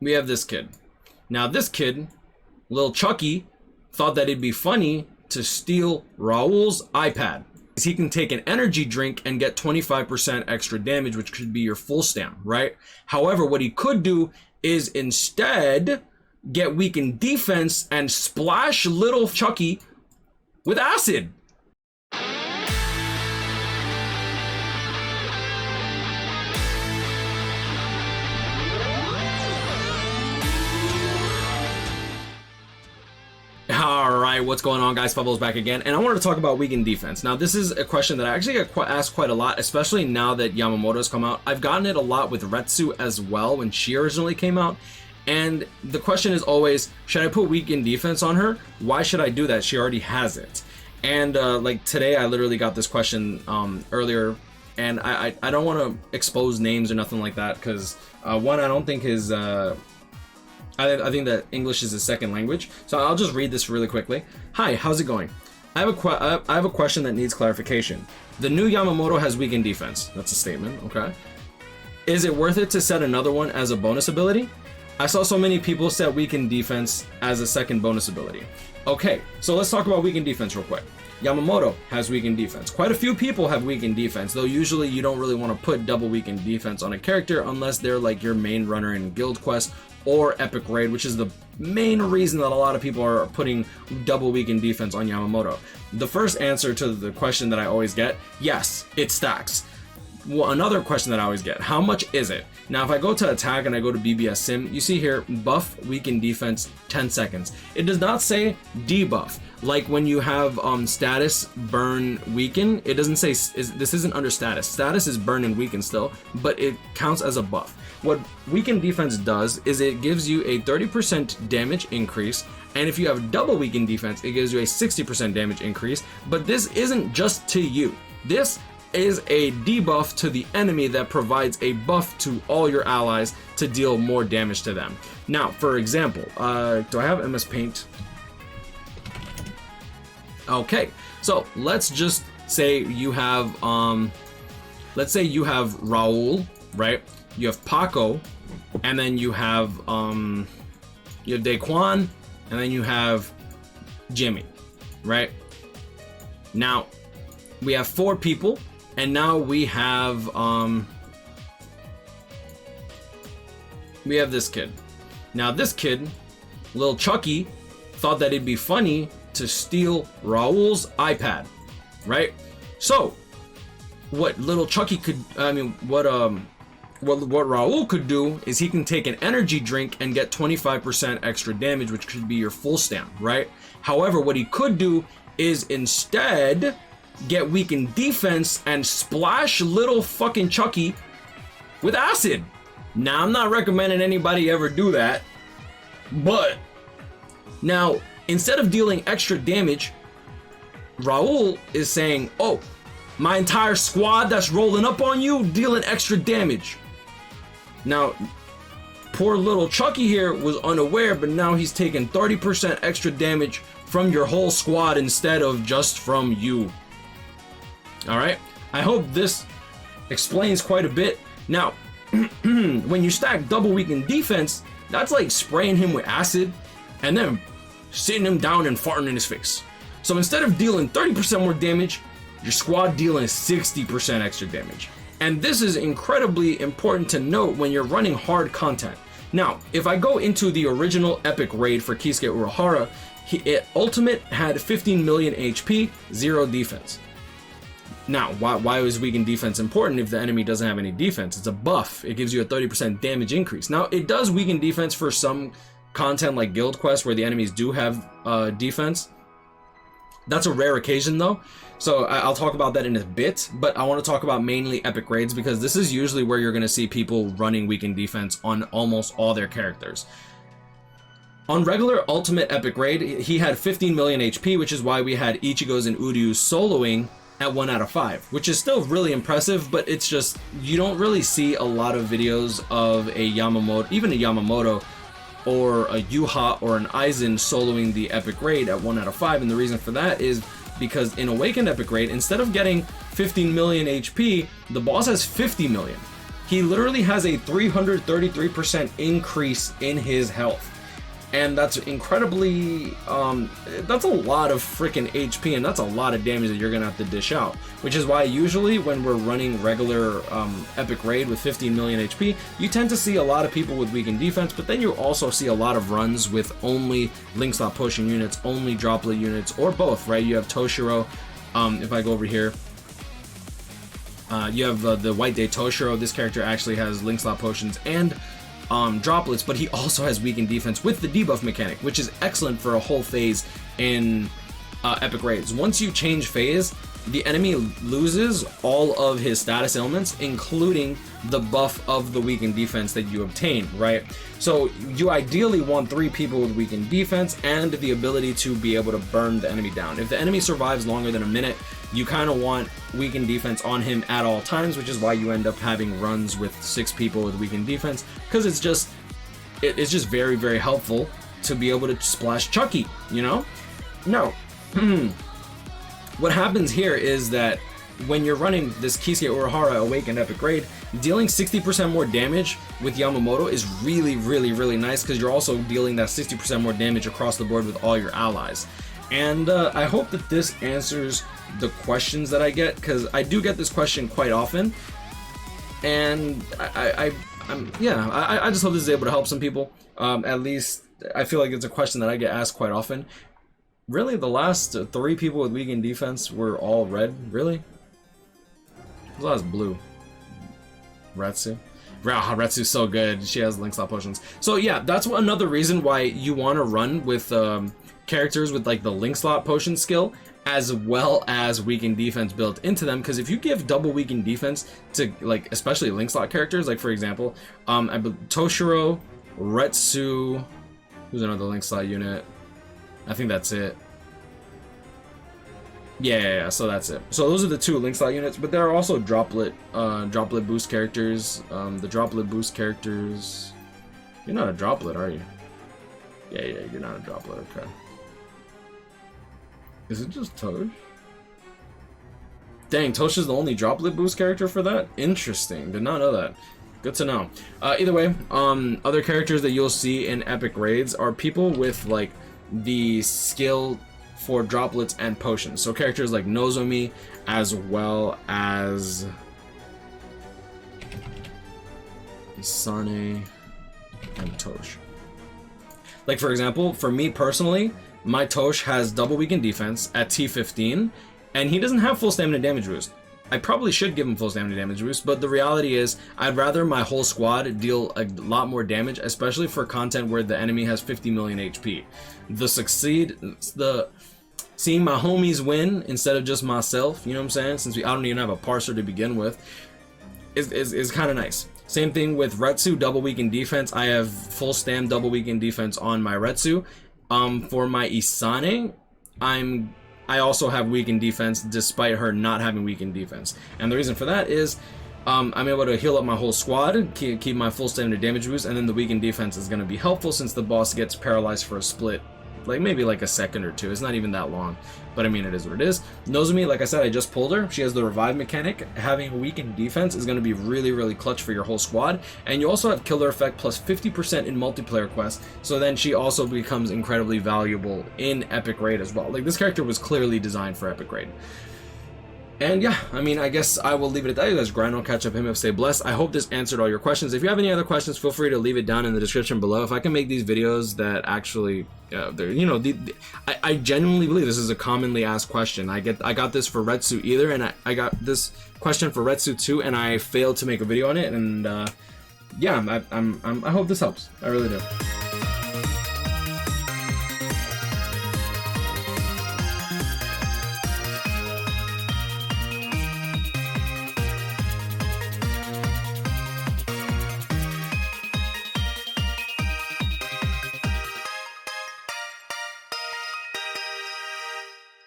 we have this kid. Now this kid, little Chucky, thought that it'd be funny to steal Raul's iPad. He can take an energy drink and get 25% extra damage, which could be your full stam, right? However, what he could do is instead get weakened defense and splash little Chucky with acid. Alright, what's going on, guys? Bubbles back again, and I wanted to talk about weakened defense. Now, this is a question that I actually get asked quite a lot, especially now that Yamamoto's come out. I've gotten it a lot with Retsu as well when she originally came out, and the question is always, should I put weakened defense on her? Why should I do that? She already has it. And like today, I literally got this question earlier, and I don't want to expose names or nothing like that, because one, I don't think his... I think that English is his second language, so I'll just read this really quickly. Hi, how's it going? I have a question that needs clarification. The new Yamamoto has weakened defense. That's a statement, okay? Is it worth it to set another one as a bonus ability? I saw so many people set weakened defense as a second bonus ability. Okay, so let's talk about weakened defense real quick. Yamamoto has weakened defense. Quite a few people have weakened defense, though usually you don't really want to put double weakened defense on a character unless they're like your main runner in Guild Quest or Epic Raid, which is the main reason that a lot of people are putting double weakened defense on Yamamoto. The first answer to the question that I always get, yes, it stacks. Well, another question that I always get, how much is it? Now, if I go to attack and I go to BBS Sim, you see here, buff, weaken defense, 10 seconds. It does not say debuff. Like when you have status, burn, weaken, it doesn't say, this isn't under status. Status is burn and weaken still, but it counts as a buff. What weaken defense does is it gives you a 30% damage increase, and if you have double weaken defense, it gives you a 60% damage increase, but this isn't just to you. This is a debuff to the enemy that provides a buff to all your allies to deal more damage to them. Now, for example, do I have MS Paint? Okay, so let's just say you have, let's say you have Raul, right? You have Paco, and then you have Daquan, and then you have Jimmy, right? Now, we have 4 people, and now we have this kid. Now this kid, little Chucky, thought that it'd be funny to steal Raul's iPad, right? So, what little Chucky could, what Raul could do is he can take an energy drink and get 25% extra damage, which could be your full stam, right? However, what he could do is instead get weakened defense and splash little fucking Chucky with acid. Now, I'm not recommending anybody ever do that, but now, instead of dealing extra damage, Raul is saying, oh, my entire squad that's rolling up on you, dealing extra damage. Now, poor little Chucky here was unaware, but now he's taking 30% extra damage from your whole squad instead of just from you. Alright, I hope this explains quite a bit. Now, when you stack double weakened defense, that's like spraying him with acid and then sitting him down and farting in his face. So instead of dealing 30% more damage, your squad dealing 60% extra damage. And this is incredibly important to note when you're running hard content. Now, if I go into the original Epic Raid for Kisuke Urahara, Ultimate had 15 million HP, 0 defense. Now, why is weakened defense important if the enemy doesn't have any defense? It's a buff. It gives you a 30% damage increase. Now, it does weaken defense for some content like Guild Quest where the enemies do have defense. That's a rare occasion though, so I'll talk about that in a bit, but I want to talk about mainly Epic Raids because this is usually where you're going to see people running weakened defense on almost all their characters. On regular Ultimate Epic Raid, he had 15 million HP, which is why we had Ichigo's and Uryu's soloing at 1 out of 5, which is still really impressive, but it's just, you don't really see a lot of videos of a Yamamoto, even a Yamamoto, or a Yuha or an Aizen soloing the Epic Raid at 1 out of 5, and the reason for that is because in Awakened Epic Raid, instead of getting 15 million HP, the boss has 50 million. he literally has a 333% increase in his health. And that's incredibly, that's a lot of freaking HP, and that's a lot of damage that you're gonna have to dish out. Which is why usually when we're running regular epic raid with 15 million HP, you tend to see a lot of people with weakened defense, but then you also see a lot of runs with only link slot potion units, only droplet units, or both, right? You have Toshiro, if I go over here, you have the White Day Toshiro. This character actually has link slot potions and droplets, but he also has weakened defense with the debuff mechanic, which is excellent for a whole phase in epic raids. Once you change phase, the enemy loses all of his status ailments, including the buff of the weakened defense that you obtain, right? So you ideally want 3 people with weakened defense and the ability to be able to burn the enemy down. If the enemy survives longer than a minute, you kind of want weakened defense on him at all times, which is why you end up having runs with 6 people with weakened defense, because it's just very, very helpful to be able to splash Chucky, you know? No. What happens here is that when you're running this Kisuke Urahara Awakened Epic Raid, dealing 60% more damage with Yamamoto is really, really, really nice, because you're also dealing that 60% more damage across the board with all your allies. And I hope that this answers the questions that I get, because I do get this question quite often, and I just hope this is able to help some people. At least I feel like it's a question that I get asked quite often. Really, the last 3 people with weakened defense were all red? Really? The last blue. Retsu. Retsu's so good. She has link slot potions. So yeah, that's another reason why you want to run with characters with like the link slot potion skill, as well as weakened defense built into them. Because if you give double weakened defense to, like, especially link slot characters, like for example, Toshiro, Retsu, who's another link slot unit? I think that's it. Yeah, so that's it. So those are the 2 link slot units, but there are also droplet boost characters. The droplet boost characters. You're not a droplet, are you? Yeah, you're not a droplet. Okay. Is it just Tosh? Dang, Tosh is the only droplet boost character for that? Interesting. Did not know that. Good to know. Either way, other characters that you'll see in epic raids are people with like the skill for droplets and potions. So characters like Nozomi, as well as Isane and Tosh. Like for example, for me personally, my Tosh has double weakened defense at T15, and he doesn't have full stamina damage boost. I probably should give him full stamina damage boost, but the reality is I'd rather my whole squad deal a lot more damage, especially for content where the enemy has 50 million HP. Seeing my homies win instead of just myself, you know what I'm saying? Since I don't even have a parser to begin with, is kind of nice. Same thing with Retsu, double weakened defense. I have full stam double weakened defense on my Retsu. For my Isane, I also have weakened defense despite her not having weakened defense. And the reason for that is I'm able to heal up my whole squad, keep my full stamina damage boost, and then the weakened defense is going to be helpful since the boss gets paralyzed for a split. Like maybe like a second or 2. It's not even that long, but I mean, it is what it is. Nozomi, like I said, I just pulled her. She has the revive mechanic. Having a weakened defense is going to be really, really clutch for your whole squad. And you also have killer effect plus 50% in multiplayer quests. So then she also becomes incredibly valuable in epic raid as well. Like this character was clearly designed for epic raid. And yeah, I mean, I guess I will leave it at that. You guys grind, I'll catch up him, stay blessed. I hope this answered all your questions. If you have any other questions, feel free to leave it down in the description below. If I can make these videos that actually, I genuinely believe this is a commonly asked question. I got this for Retsu either, and I got this question for Retsu too, and I failed to make a video on it. And yeah, I hope this helps. I really do.